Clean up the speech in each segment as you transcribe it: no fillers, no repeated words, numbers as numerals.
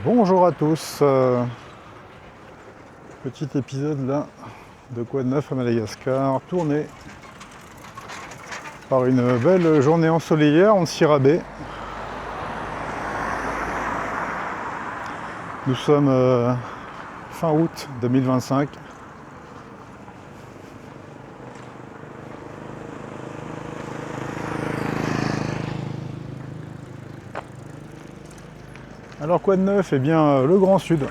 Bonjour à tous, petit épisode là de Quoi de neuf à Madagascar, tourné par une belle journée ensoleillée en Sirabé. Nous sommes fin août 2025. Alors quoi de neuf? Eh bien le Grand Sud.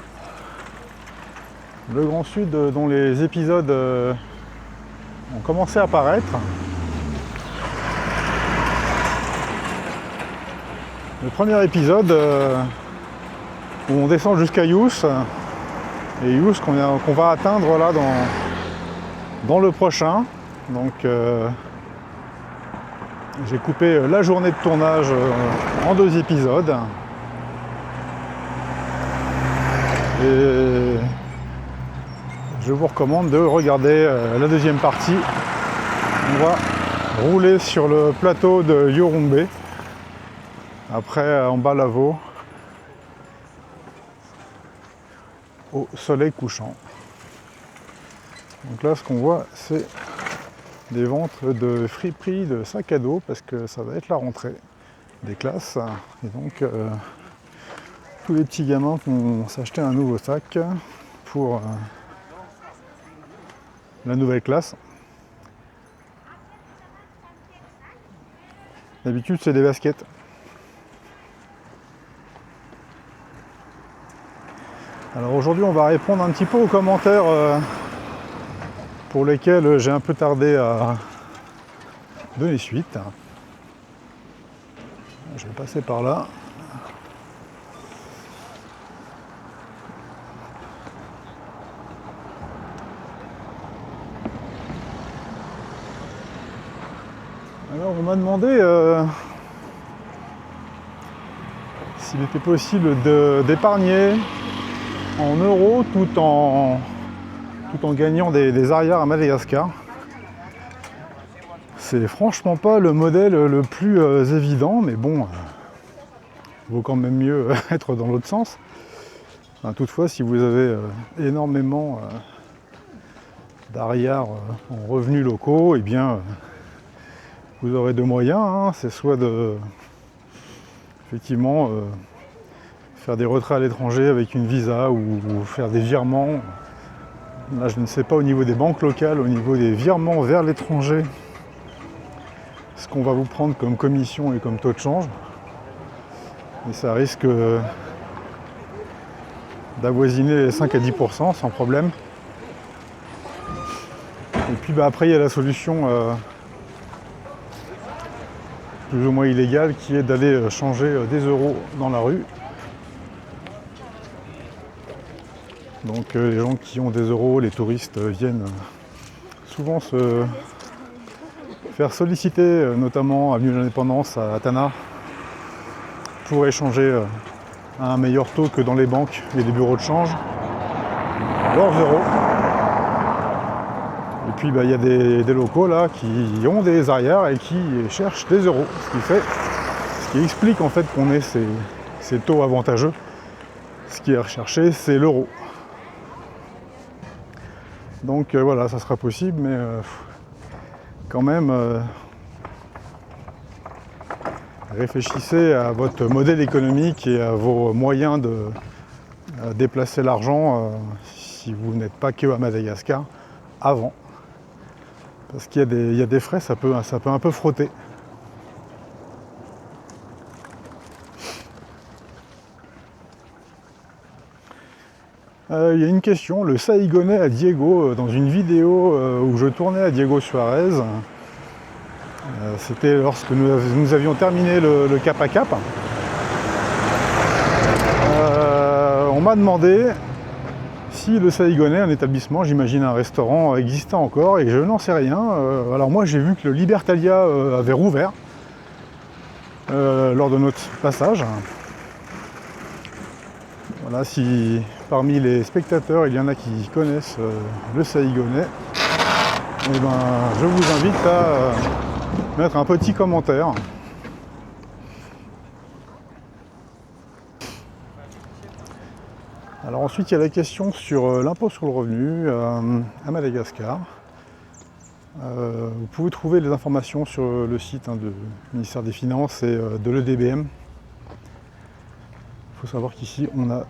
Le Grand Sud dont les épisodes ont commencé à apparaître. Le premier épisode où on descend jusqu'à Yous, et Yous qu'on va atteindre là dans le prochain. Donc j'ai coupé la journée de tournage en 2 épisodes. Et je vous recommande de regarder la deuxième partie. On va rouler sur le plateau de Yorumbe, après en Balavo, au soleil couchant. Donc là, ce qu'on voit, c'est des ventes de friperies, de sacs à dos, parce que ça va être la rentrée des classes. Et donc, tous les petits gamins vont s'acheter un nouveau sac pour la nouvelle classe. D'habitude, c'est des baskets. Alors aujourd'hui, on va répondre un petit peu aux commentaires pour lesquels j'ai un peu tardé à donner suite. Je vais passer par là. Alors on m'a demandé s'il était possible d'épargner en euros tout en gagnant des arrières à Madagascar. C'est franchement pas le modèle le plus évident, mais bon, il vaut quand même mieux être dans l'autre sens. Enfin, toutefois, si vous avez énormément d'arrières en revenus locaux, eh bien vous aurez 2 moyens, hein. C'est soit de effectivement faire des retraits à l'étranger avec une visa ou faire des virements. Là, je ne sais pas au niveau des banques locales, au niveau des virements vers l'étranger, ce qu'on va vous prendre comme commission et comme taux de change. Et ça risque d'avoisiner les 5 à 10% sans problème. Et puis après, il y a la solution plus ou moins illégale qui est d'aller changer des euros dans la rue. Donc les gens qui ont des euros, les touristes viennent souvent se faire solliciter, notamment avenue de l'Indépendance à Tana, pour échanger à un meilleur taux que dans les banques et les bureaux de change leurs euros. Et puis il y a des locaux là qui ont des arrières et qui cherchent des euros, ce qui explique en fait qu'on ait ces taux avantageux. Ce qui est recherché, c'est l'euro. Donc voilà, ça sera possible, mais quand même, réfléchissez à votre modèle économique et à vos moyens de déplacer l'argent si vous n'êtes pas que à Madagascar avant. Parce qu'il y a des frais, ça peut un peu frotter. Il y a une question, le Saïgonais à Diego, dans une vidéo où je tournais à Diego Suarez, c'était lorsque nous avions terminé le Cap à Cap. On m'a demandé si le Saïgonais, un établissement, j'imagine un restaurant, existait encore, et je n'en sais rien. Alors moi j'ai vu que le Libertalia avait rouvert lors de notre passage. Voilà, si parmi les spectateurs il y en a qui connaissent le Saïgonais, eh ben, je vous invite à mettre un petit commentaire. Alors ensuite il y a la question sur l'impôt sur le revenu à Madagascar. Vous pouvez trouver les informations sur le site du ministère des Finances et de l'EDBM. Il faut savoir qu'ici on a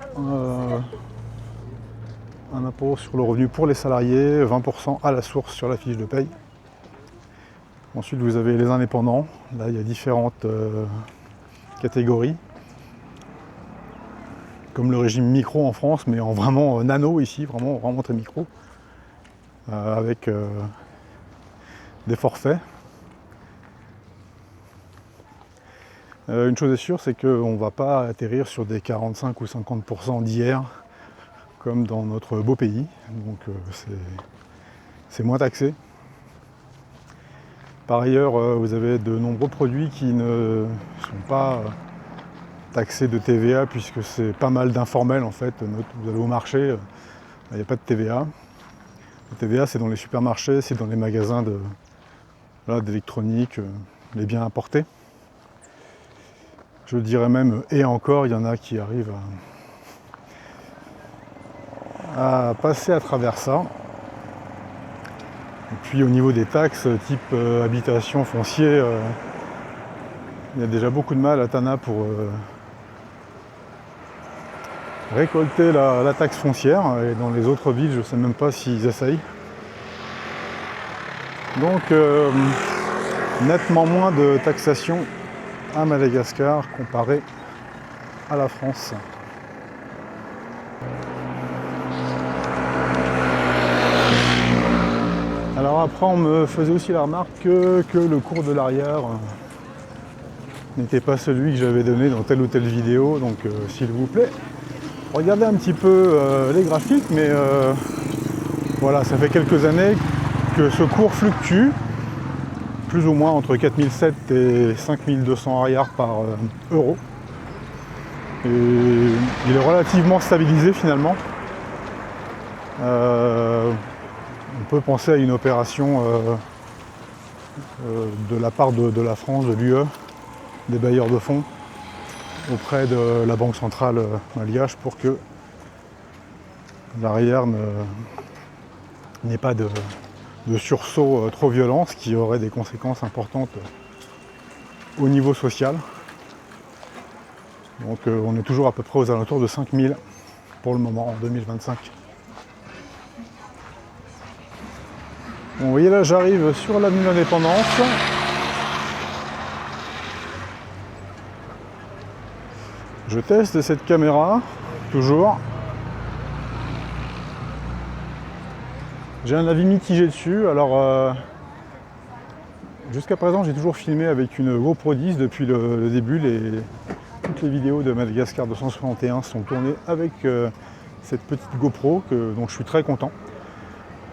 un impôt sur le revenu pour les salariés, 20% à la source sur la fiche de paye. Ensuite vous avez les indépendants, là il y a différentes catégories. Comme le régime micro en France, mais en vraiment nano ici, vraiment très micro, avec des forfaits. Une chose est sûre, c'est qu'on ne va pas atterrir sur des 45 ou 50% d'hier, comme dans notre beau pays, donc c'est moins taxé. Par ailleurs, vous avez de nombreux produits qui ne sont pas taxés de TVA, puisque c'est pas mal d'informels en fait. Vous allez au marché, il n'y a pas de TVA. La TVA, c'est dans les supermarchés, c'est dans les magasins d'électronique, les biens importés. Je dirais même, et encore, il y en a qui arrivent à passer à travers ça. Et puis au niveau des taxes, type habitation, foncier, il y a déjà beaucoup de mal à Tana pour récolter la taxe foncière. Et dans les autres villes, je ne sais même pas s'ils essayent. Donc nettement moins de taxation à Madagascar comparé à la France. Alors après on me faisait aussi la remarque que le cours de l'arrière n'était pas celui que j'avais donné dans telle ou telle vidéo, donc s'il vous plaît, regardez un petit peu les graphiques, mais voilà, ça fait quelques années que ce cours fluctue, plus ou moins entre 4700 et 5200 arrières par euro. Et il est relativement stabilisé finalement. On peut penser à une opération de la part de la France, de l'UE, des bailleurs de fonds, auprès de la Banque centrale malgache pour que l'arrière n'ait pas de sursaut trop violent, ce qui aurait des conséquences importantes au niveau social. Donc on est toujours à peu près aux alentours de 5000 pour le moment en 2025. Bon, vous voyez là, j'arrive sur l'avenue de l'Indépendance. Je teste cette caméra, toujours. J'ai un avis mitigé dessus. Alors, jusqu'à présent, j'ai toujours filmé avec une GoPro 10 depuis le début. Toutes les vidéos de Madagascar 261 sont tournées avec cette petite GoPro dont je suis très content.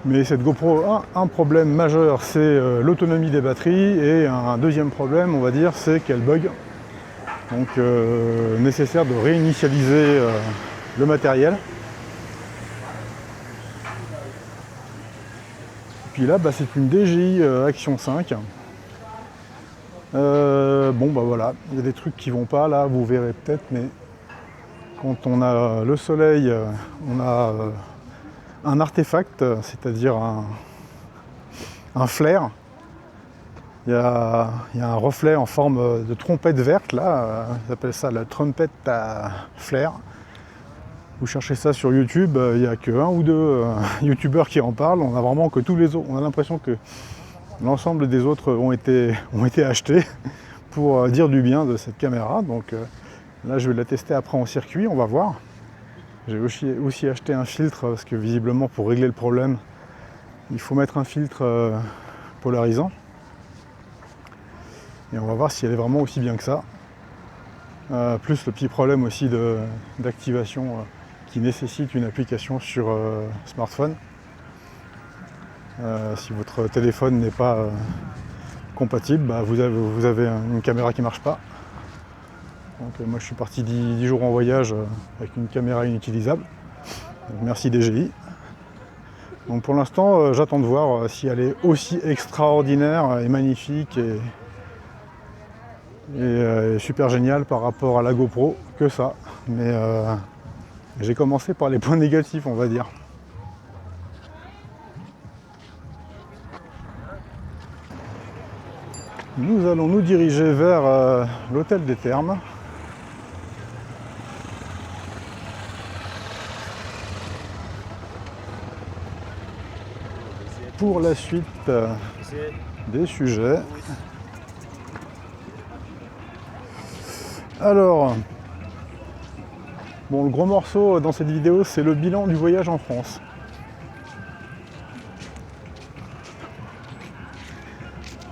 Mais cette GoPro a un problème majeur, c'est l'autonomie des batteries, et un deuxième problème, on va dire, c'est qu'elle bug. Donc nécessaire de réinitialiser le matériel. Et puis là, c'est une DJI Action 5. Bon bah voilà, il y a des trucs qui vont pas là, vous verrez peut-être, mais quand on a le soleil, on a un artefact, c'est-à-dire un flare. Il y a un reflet en forme de trompette verte là, ils appellent ça la trompette à flare. Vous cherchez ça sur YouTube, il n'y a que un ou deux youtubeurs qui en parlent. On a vraiment que tous les autres, on a l'impression que l'ensemble des autres ont été achetés pour dire du bien de cette caméra. Donc là je vais la tester après en circuit, on va voir. J'ai aussi acheté un filtre parce que visiblement pour régler le problème, il faut mettre un filtre polarisant. Et on va voir si elle est vraiment aussi bien que ça. Plus le petit problème aussi d'activation qui nécessite une application sur smartphone. Si votre téléphone n'est pas compatible, vous avez une caméra qui ne marche pas. Donc moi je suis parti 10 jours en voyage avec une caméra inutilisable. Donc, merci DJI. Donc pour l'instant j'attends de voir si elle est aussi extraordinaire et magnifique et super géniale par rapport à la GoPro que ça. Mais J'ai commencé par les points négatifs, on va dire. Nous allons nous diriger vers l'hôtel des Thermes. Pour la suite des sujets. Alors, bon, le gros morceau dans cette vidéo, c'est le bilan du voyage en France.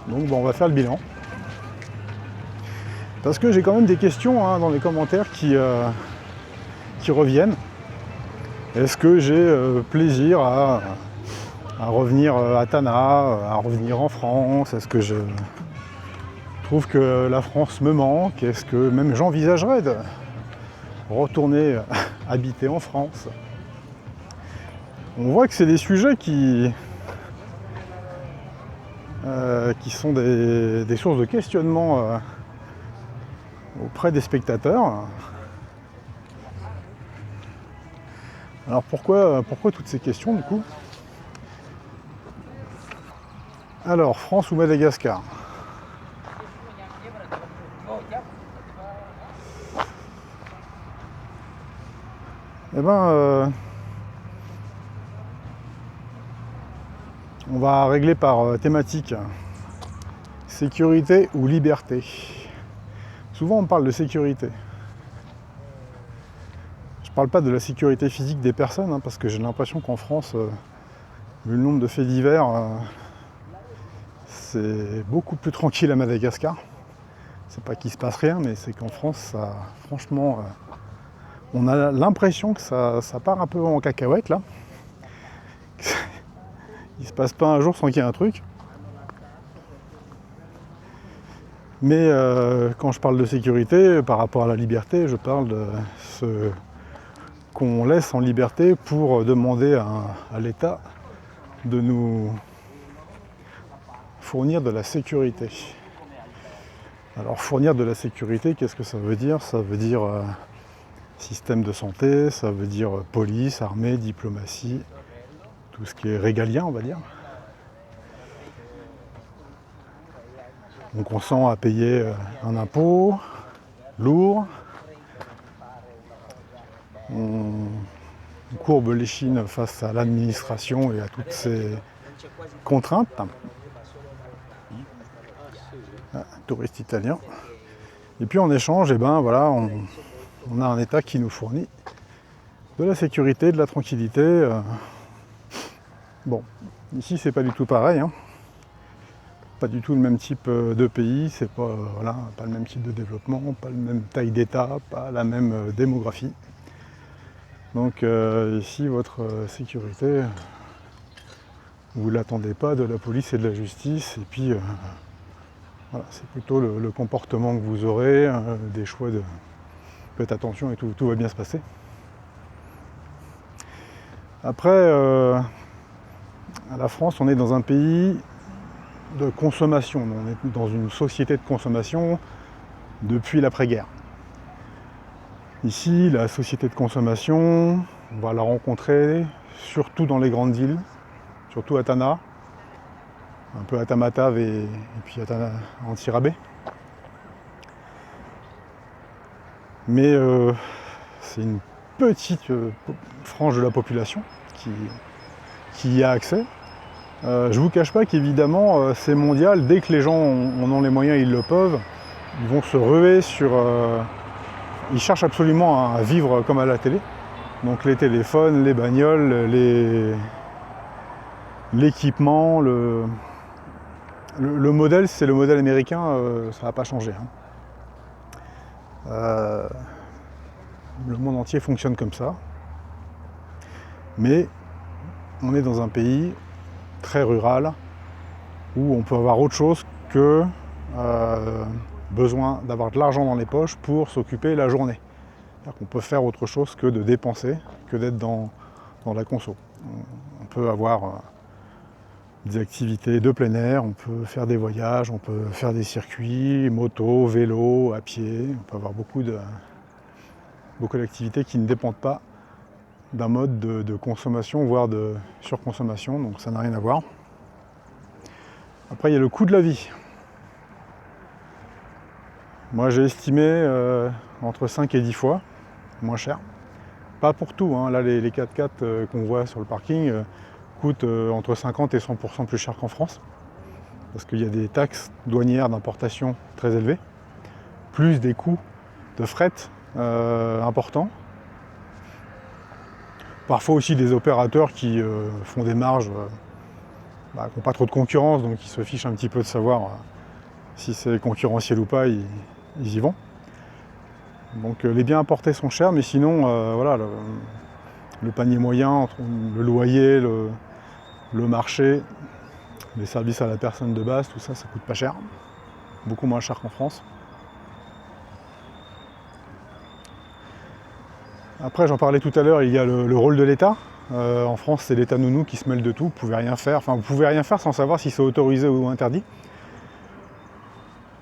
Donc bon, on va faire le bilan. Parce que j'ai quand même des questions dans les commentaires qui reviennent. Est-ce que j'ai plaisir à revenir à Tana, à revenir en France? Est-ce que je trouve que la France me manque? Est-ce que même j'envisagerais de retourner habiter en France? On voit que c'est des sujets qui sont des sources de questionnement auprès des spectateurs. Alors pourquoi toutes ces questions du coup? Alors, France ou Madagascar? Eh ben, on va régler par thématique. Sécurité ou liberté? Souvent on parle de sécurité. Je parle pas de la sécurité physique des personnes, parce que j'ai l'impression qu'en France, vu le nombre de faits divers, c'est beaucoup plus tranquille à Madagascar. C'est pas qu'il se passe rien, mais c'est qu'en France, ça, franchement, on a l'impression que ça part un peu en cacahuète là. Il se passe pas un jour sans qu'il y ait un truc. Mais quand je parle de sécurité, par rapport à la liberté, je parle de ce qu'on laisse en liberté pour demander à l'État de nous fournir de la sécurité. Alors fournir de la sécurité, qu'est-ce que ça veut dire? Ça veut dire système de santé, ça veut dire police, armée, diplomatie, tout ce qui est régalien, on va dire. Donc on sent à payer un impôt lourd. On courbe l'échine face à l'administration et à toutes ces contraintes. Touriste italien. Et puis en échange, voilà, on a un État qui nous fournit de la sécurité, de la tranquillité. Bon, ici c'est pas du tout pareil. Pas du tout le même type de pays, c'est pas, pas le même type de développement, pas la même taille d'État, pas la même démographie. Donc ici votre sécurité, vous ne l'attendez pas de la police et de la justice, et puis voilà, c'est plutôt le comportement que vous aurez, des choix de faites attention et tout va bien se passer. Après, la France, on est dans un pays de consommation, on est dans une société de consommation depuis l'après-guerre. Ici, la société de consommation, on va la rencontrer surtout dans les grandes villes, surtout à Tana, un peu à Tamatave et puis à Antsirabe. Mais c'est une petite frange de la population qui y a accès. Je vous cache pas qu'évidemment c'est mondial, dès que les gens en ont les moyens, ils le peuvent, ils vont se ruer sur... ils cherchent absolument à vivre comme à la télé. Donc les téléphones, les bagnoles, l'équipement, le modèle, c'est le modèle américain, ça va pas changer. Le monde entier fonctionne comme ça. Mais on est dans un pays très rural où on peut avoir autre chose que besoin d'avoir de l'argent dans les poches pour s'occuper la journée. On peut faire autre chose que de dépenser, que d'être dans la conso. On peut avoir des activités de plein air, on peut faire des voyages, on peut faire des circuits, moto, vélo, à pied. On peut avoir beaucoup d'activités qui ne dépendent pas d'un mode de consommation, voire de surconsommation, donc ça n'a rien à voir. Après, il y a le coût de la vie. Moi, j'ai estimé entre 5 et 10 fois moins cher. Pas pour tout, hein. Là, les 4x4 qu'on voit sur le parking coûtent entre 50 et 100% plus cher qu'en France, parce qu'il y a des taxes douanières d'importation très élevées, plus des coûts de fret importants. Parfois aussi des opérateurs qui font des marges qui n'ont pas trop de concurrence, donc ils se fichent un petit peu de savoir si c'est concurrentiel ou pas, ils y vont. Donc les biens importés sont chers, mais sinon, voilà, le panier moyen, entre le loyer, le marché, les services à la personne de base, tout ça, ça coûte pas cher. Beaucoup moins cher qu'en France. Après, j'en parlais tout à l'heure, il y a le rôle de l'État. En France, c'est l'État nounou qui se mêle de tout. Vous pouvez rien faire. Enfin, vous pouvez rien faire sans savoir si c'est autorisé ou interdit.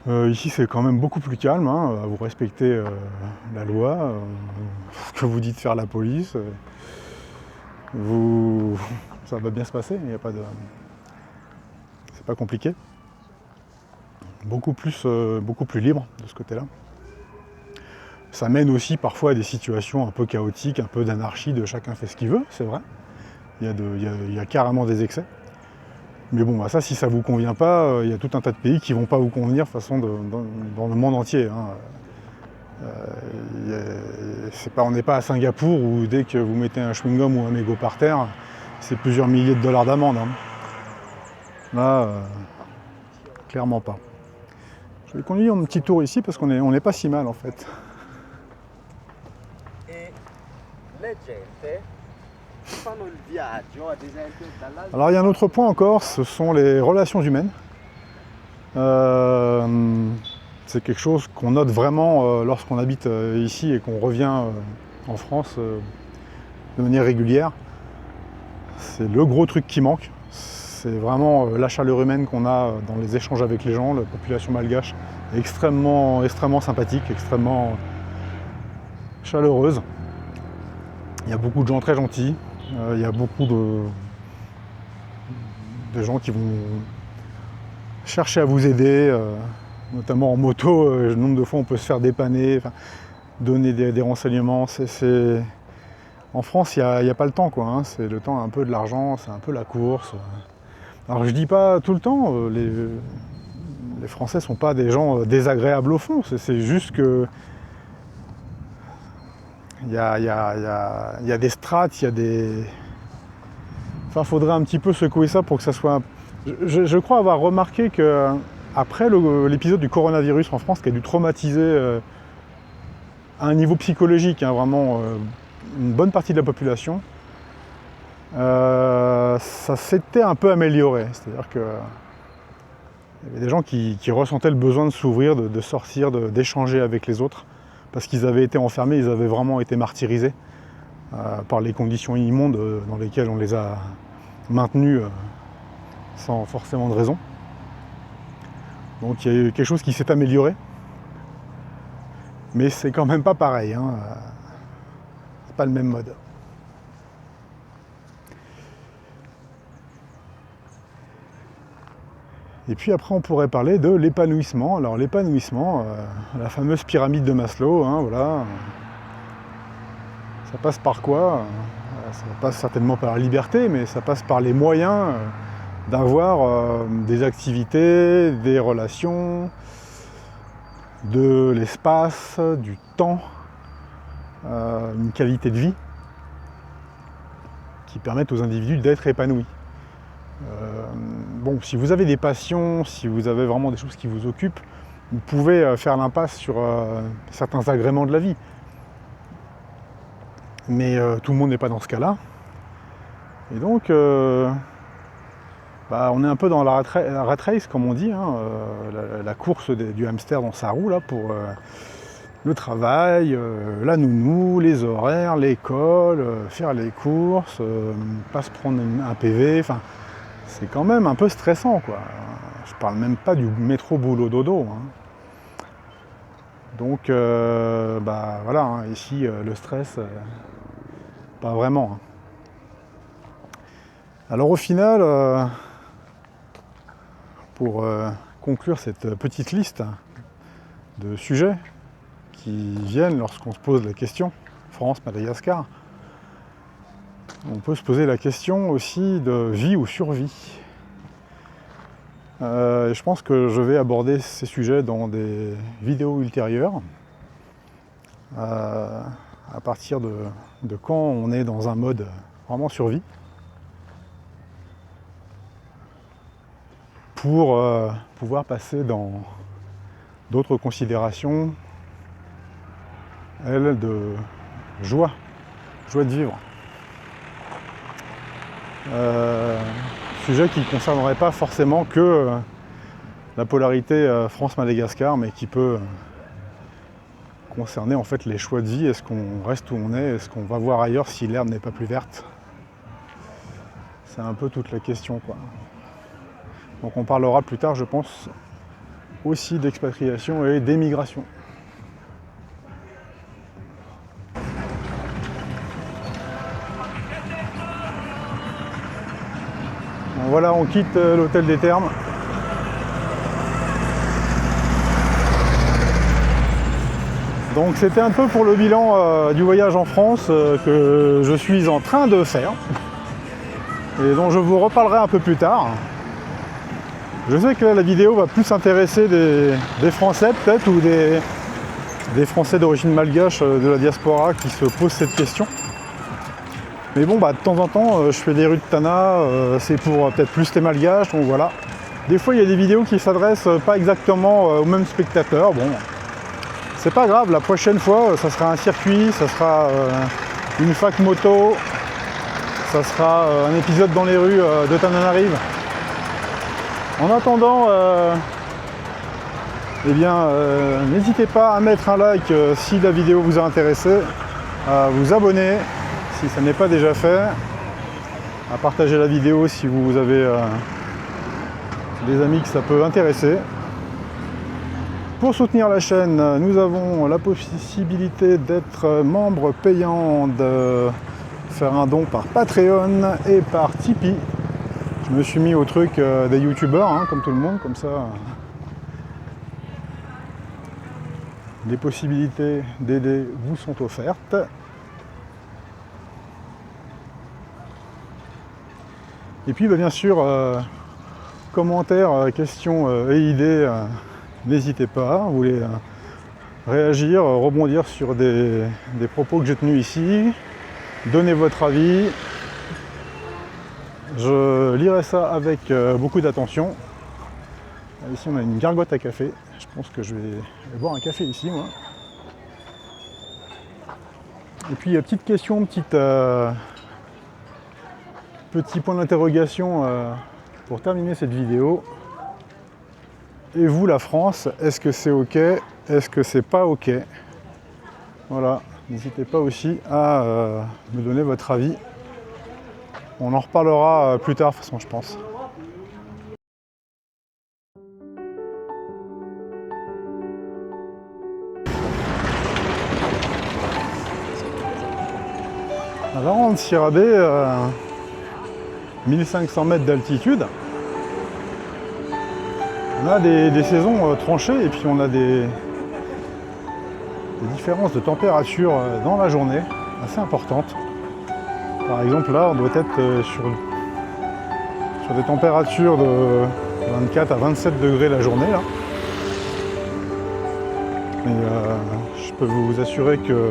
Ici, c'est quand même beaucoup plus calme. Hein. Vous respectez la loi, ce que vous dites faire la police. Ça va bien se passer. Il n'y a pas de... C'est pas compliqué. Beaucoup plus libre de ce côté-là. Ça mène aussi parfois à des situations un peu chaotiques, un peu d'anarchie, de chacun fait ce qu'il veut, c'est vrai. Il y a carrément des excès. Mais bon, ça, si ça ne vous convient pas, il y a tout un tas de pays qui ne vont pas vous convenir, de toute façon, dans le monde entier. Hein. On n'est pas à Singapour où dès que vous mettez un chewing-gum ou un mégot par terre, c'est plusieurs milliers de dollars d'amende. Hein. Là, clairement pas. Je vais conduire un petit tour ici parce qu'on n'est pas si mal en fait. Alors il y a un autre point encore, ce sont les relations humaines. C'est quelque chose qu'on note vraiment lorsqu'on habite ici et qu'on revient en France de manière régulière. C'est le gros truc qui manque. C'est vraiment la chaleur humaine qu'on a dans les échanges avec les gens. La population malgache est extrêmement sympathique, extrêmement chaleureuse. Il y a beaucoup de gens très gentils. Il y a beaucoup de gens qui vont chercher à vous aider, notamment en moto. Le nombre de fois on peut se faire dépanner, donner des renseignements. En France, il n'y a pas le temps, quoi. Hein. C'est le temps un peu de l'argent, c'est un peu la course. Alors je dis pas tout le temps, les Français sont pas des gens désagréables au fond, c'est juste que il y a des strates, il y a des... Enfin, faudrait un petit peu secouer ça pour que ça soit... Je crois avoir remarqué que après l'épisode du coronavirus en France qui a dû traumatiser à un niveau psychologique, hein, vraiment une bonne partie de la population, ça s'était un peu amélioré. C'est-à-dire que il y avait des gens qui ressentaient le besoin de s'ouvrir, de sortir, d'échanger avec les autres, parce qu'ils avaient été enfermés, ils avaient vraiment été martyrisés par les conditions immondes dans lesquelles on les a maintenus sans forcément de raison. Donc il y a eu quelque chose qui s'est amélioré, mais c'est quand même pas pareil, hein. C'est pas le même mode. Et puis après, on pourrait parler de l'épanouissement. Alors l'épanouissement, la fameuse pyramide de Maslow, hein, voilà. Ça passe par quoi? Ça passe certainement par la liberté, mais ça passe par les moyens d'avoir des activités, des relations, de l'espace, du temps, une qualité de vie qui permettent aux individus d'être épanouis. Bon, si vous avez des passions, si vous avez vraiment des choses qui vous occupent, vous pouvez faire l'impasse sur certains agréments de la vie. Mais tout le monde n'est pas dans ce cas-là. Et donc, on est un peu dans la rat race, comme on dit, hein, la course du hamster dans sa roue, là, pour le travail, la nounou, les horaires, l'école, faire les courses, pas se prendre un PV, enfin... C'est quand même un peu stressant, quoi. Je parle même pas du métro boulot dodo. Hein. Donc, voilà, hein, ici, le stress, pas vraiment. Alors au final, pour conclure cette petite liste de sujets qui viennent lorsqu'on se pose la question France-Madagascar, on peut se poser la question aussi de vie ou survie. Je pense que je vais aborder ces sujets dans des vidéos ultérieures, à partir de quand on est dans un mode vraiment survie, pour pouvoir passer dans d'autres considérations, elles, de joie de vivre. Sujet qui ne concernerait pas forcément que la polarité France-Madagascar, mais qui peut concerner en fait les choix de vie. Est-ce qu'on reste où on est? Est-ce qu'on va voir ailleurs si l'herbe n'est pas plus verte? C'est un peu toute la question, quoi. Donc on parlera plus tard, je pense, aussi d'expatriation et d'émigration. Bon, voilà, on quitte l'hôtel des Thermes. Donc c'était un peu pour le bilan du voyage en France que je suis en train de faire et dont je vous reparlerai un peu plus tard. Je sais que là, la vidéo va plus intéresser des Français peut-être, ou des Français d'origine malgache de la diaspora qui se posent cette question. Mais bon, de temps en temps, je fais des rues de Tana, c'est pour peut-être plus les malgaches, donc voilà. Des fois, il y a des vidéos qui s'adressent pas exactement aux mêmes spectateurs. Bon, c'est pas grave, la prochaine fois, ça sera un circuit, ça sera une fac moto, ça sera un épisode dans les rues de Tananarive. En attendant, n'hésitez pas à mettre un like si la vidéo vous a intéressé, à vous abonner si ça n'est pas déjà fait, à partager la vidéo si vous avez des amis que ça peut intéresser. Pour soutenir la chaîne, nous avons la possibilité d'être membre payant, de faire un don par Patreon et par Tipeee. Je me suis mis au truc des youtubeurs, comme tout le monde, comme ça. Les possibilités d'aider vous sont offertes. Et puis bien sûr, commentaires, questions et idées, n'hésitez pas. Vous voulez réagir, rebondir sur des propos que j'ai tenus ici, donner votre avis. Je lirai ça avec beaucoup d'attention. Ici on a une gargote à café. Je pense que je vais boire un café ici, moi. Et puis petite question, petit point d'interrogation pour terminer cette vidéo. Et vous, la France, est-ce que c'est ok? Est-ce que c'est pas ok? Voilà, n'hésitez pas aussi à me donner votre avis. On en reparlera plus tard, de toute façon, je pense. Alors, on Sirabé, 1500 mètres d'altitude. On a des saisons tranchées et puis on a des différences de température dans la journée assez importantes. Par exemple, là, on doit être sur des températures de 24 à 27 degrés la journée. Là. Mais je peux vous assurer que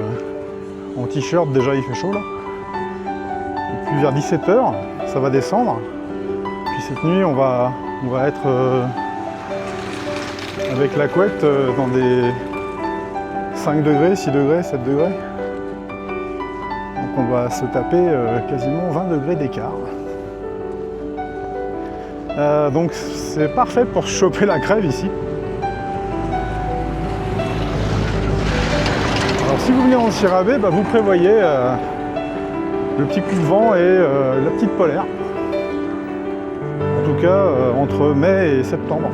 en t-shirt, déjà, il fait chaud. Là. Et puis vers 17 h, ça va descendre. Puis cette nuit, on va être avec la couette dans des 5 degrés, 6 degrés, 7 degrés. Donc on va se taper quasiment 20 degrés d'écart. Donc c'est parfait pour choper la crève ici. Alors si vous venez en Sirabé, vous prévoyez le petit coup de vent et la petite polaire. En tout cas entre mai et septembre.